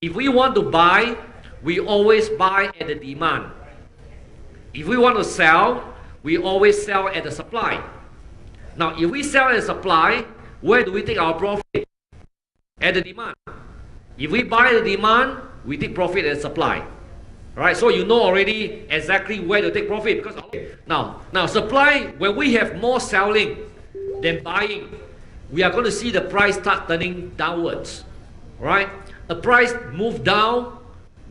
If we want to buy, we always buy at the demand. If we want to sell, we always sell at the supply. Now, if we sell at the supply, where do we take our profit? At the demand. If we buy at the demand, we take profit at the supply. Right? So you know already exactly where to take profit. Because now supply, when we have more selling than buying, we are going to see the price start turning downwards. Right? A price move down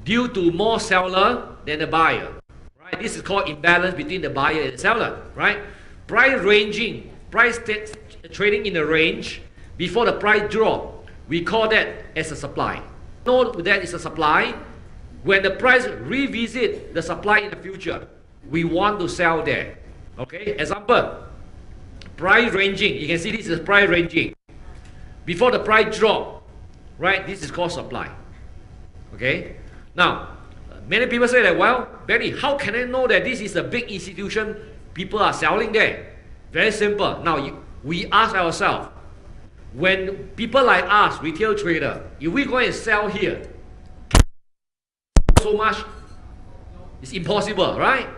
due to more seller than the buyer. Right? This is called imbalance between the buyer and the seller. Right? Price ranging, price trading in the range before the price drop, we call that as a supply. Know that is a supply. When the price revisit the supply in the future, we want to sell there. Okay? Example, price ranging. You can see this is price ranging. Before the price drop, right? This is called supply. Okay? Now, many people say that, well, Benny, how can I know that this is a big institution people are selling there? Very simple. Now, we ask ourselves, when people like us, retail trader, if we go and sell here, so much, it's impossible, right?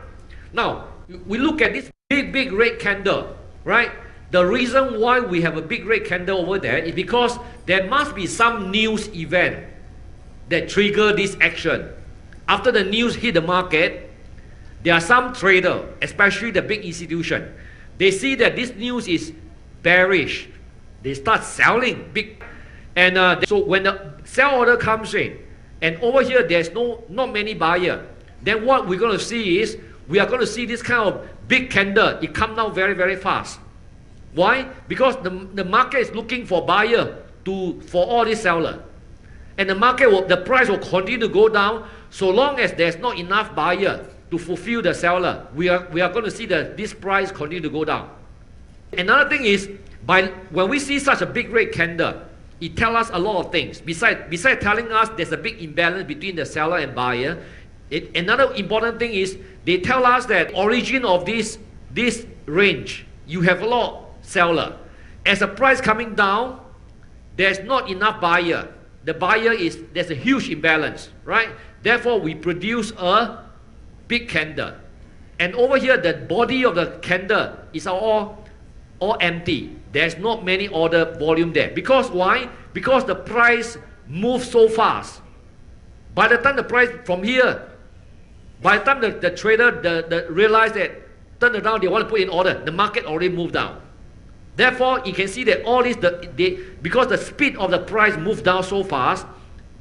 Now, we look at this big red candle, right? The reason why we have a big red candle over there is because there must be some news event that trigger this action. After the news hit the market, there are some trader, especially the big institution, they see that this news is bearish. They start selling big, and so when the sell order comes in, and over here there's not many buyer, then what we're going to see is we are going to see this kind of big candle. It come down very fast. Why? Because the market is looking for buyer for all this seller, and the price will continue to go down so long as there's not enough buyer to fulfill the seller. We are going to see this price continue to go down. Another thing is, when we see such a big red candle, it tells us a lot of things. Besides telling us there's a big imbalance between the seller and buyer, another important thing is they tell us that origin of this range, you have a lot of seller. As the price coming down, there's not enough buyer. There's a huge imbalance, right? Therefore, we produce a big candle. And over here, the body of the candle is all empty. There's not many order volume there. Because why? Because the price moves so fast. By the time the price from here, by the time the trader realize that turn around, they want to put in order, the market already moved down. Therefore, you can see that all this, because the speed of the price moved down so fast,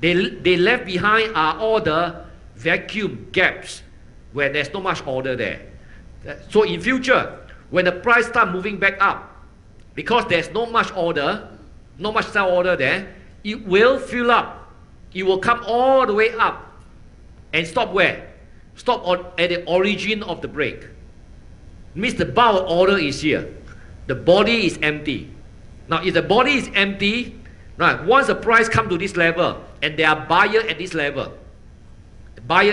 they left behind are all the vacuum gaps where there's not much order there. So in future, when the price start moving back up, because there's not much order, not much sell order there, it will fill up. It will come all the way up and stop where? Stop at the origin of the break. Means the bulk order is here. The body is empty. Now, if the body is empty, right, once the price come to this level and there are buyer at this level, buyer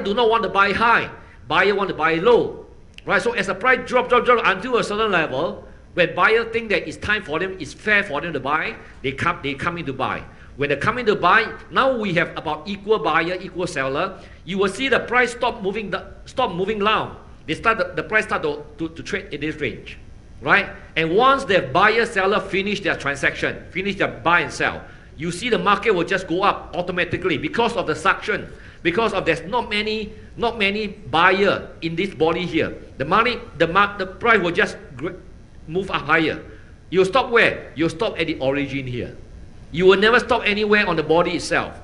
do not want to buy high, buyer want to buy low. Right, so as the price drop until a certain level, when buyer think that it's time for them, it's fair for them to buy, they come in to buy. When they come in to buy, now we have about equal buyer, equal seller. You will see the price stop moving down. The price start to trade in this range, right? And once the buyer seller finish their transaction, finish their buy and sell, you see the market will just go up automatically because of the suction. Because of there's not many buyer in this body here, the price will just move up higher. You stop where? You stop at the origin here. You will never stop anywhere on the body itself.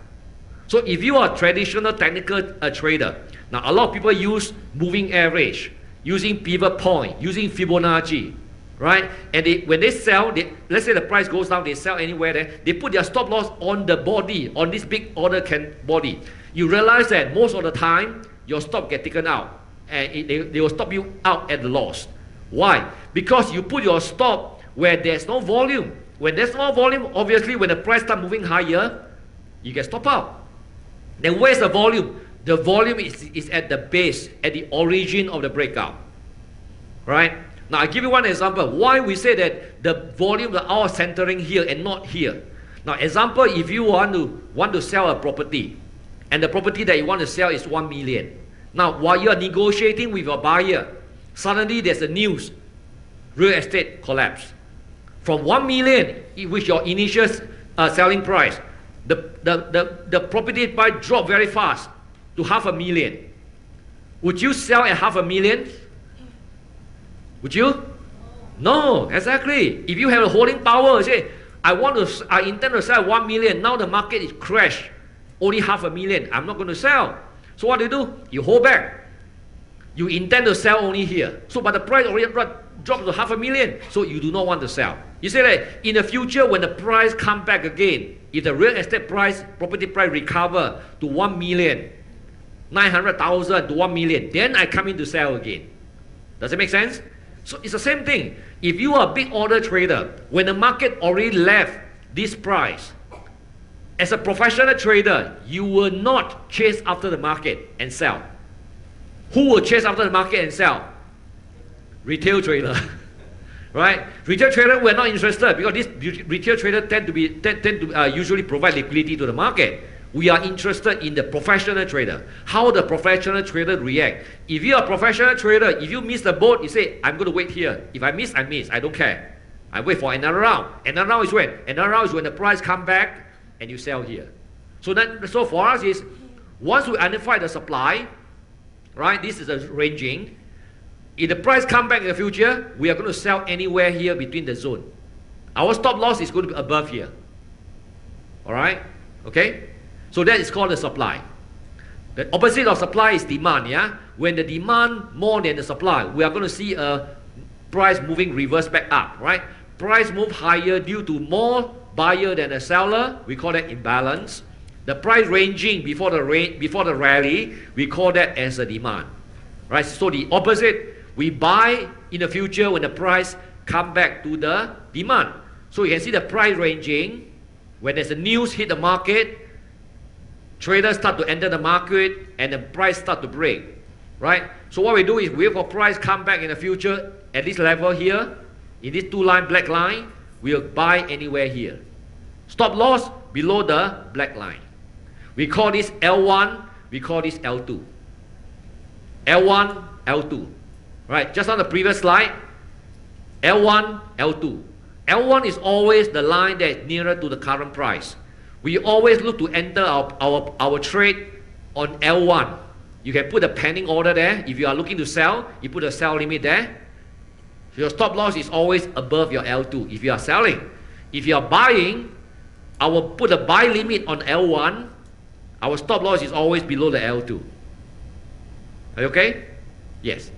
So if you are a traditional technical trader, now a lot of people use moving average, using pivot point, using Fibonacci, right? And when they sell, let's say the price goes down, they sell anywhere there, they put their stop loss on the body, on this big order body. You realize that most of the time, your stop get taken out, and they will stop you out at the loss. Why? Because you put your stop where there's no volume. When there's no volume, obviously when the price start moving higher, you get stop out. Then where's the volume? The volume is at the base, at the origin of the breakout. Right? Now I give you one example. Why we say that the volume are all centering here and not here. Now, example, if you want to sell a property, and the property that you want to sell is 1 million. Now, while you are negotiating with your buyer, suddenly there's a news, real estate collapse. From 1 million, which your initial selling price, the property price dropped very fast to 500,000. Would you sell at 500,000? Would you? No, exactly. If you have a holding power, say, I intend to sell 1 million. Now the market is crashed, only 500,000. I'm not going to sell. So what do? You hold back. You intend to sell only here. So, but the price already dropped to 500,000. So you do not want to sell. You say that in the future, when the price come back again, if the real estate price, property price recover to 1,900,000 to 1 million, then I come in to sell again. Does it make sense? So it's the same thing. If you are a big order trader, when the market already left this price, as a professional trader, you will not chase after the market and sell. Who will chase after the market and sell? Retail trader. Right? Retail trader, we're not interested because this retail trader tend to usually provide liquidity to the market. We are interested in the professional trader. How the professional trader react. If you're a professional trader, if you miss the boat, you say, I'm going to wait here. If I miss, I miss. I don't care. I wait for another round. Another round is when? Another round is when the price come back and you sell here. So for us is, once we identify the supply, right, this is a ranging. If the price come back in the future, we are going to sell anywhere here between the zone. Our stop loss is going to be above here. All right? Okay? So that is called the supply. The opposite of supply is demand, yeah? When the demand more than the supply, we are going to see a price moving reverse back up, right? Price move higher due to more buyer than a seller, we call that imbalance. The price ranging before the rally, we call that as a demand, right? So the opposite, we buy in the future when the price come back to the demand. So you can see the price ranging, when there's a news hit the market, traders start to enter the market and the price start to break, right? So what we do is wait for price come back in the future at this level here, in this two line, black line, we'll buy anywhere here. Stop loss below the black line. We call this L1, we call this L2. L1, L2. Right, just on the previous slide, L1, L2. L1 is always the line that is nearer to the current price. We always look to enter our trade on L1. You can put a pending order there. If you are looking to sell, you put a sell limit there. Your stop loss is always above your L2 if you are selling. If you are buying, I will put a buy limit on L1. Our stop loss is always below the L2. Are you okay? Yes.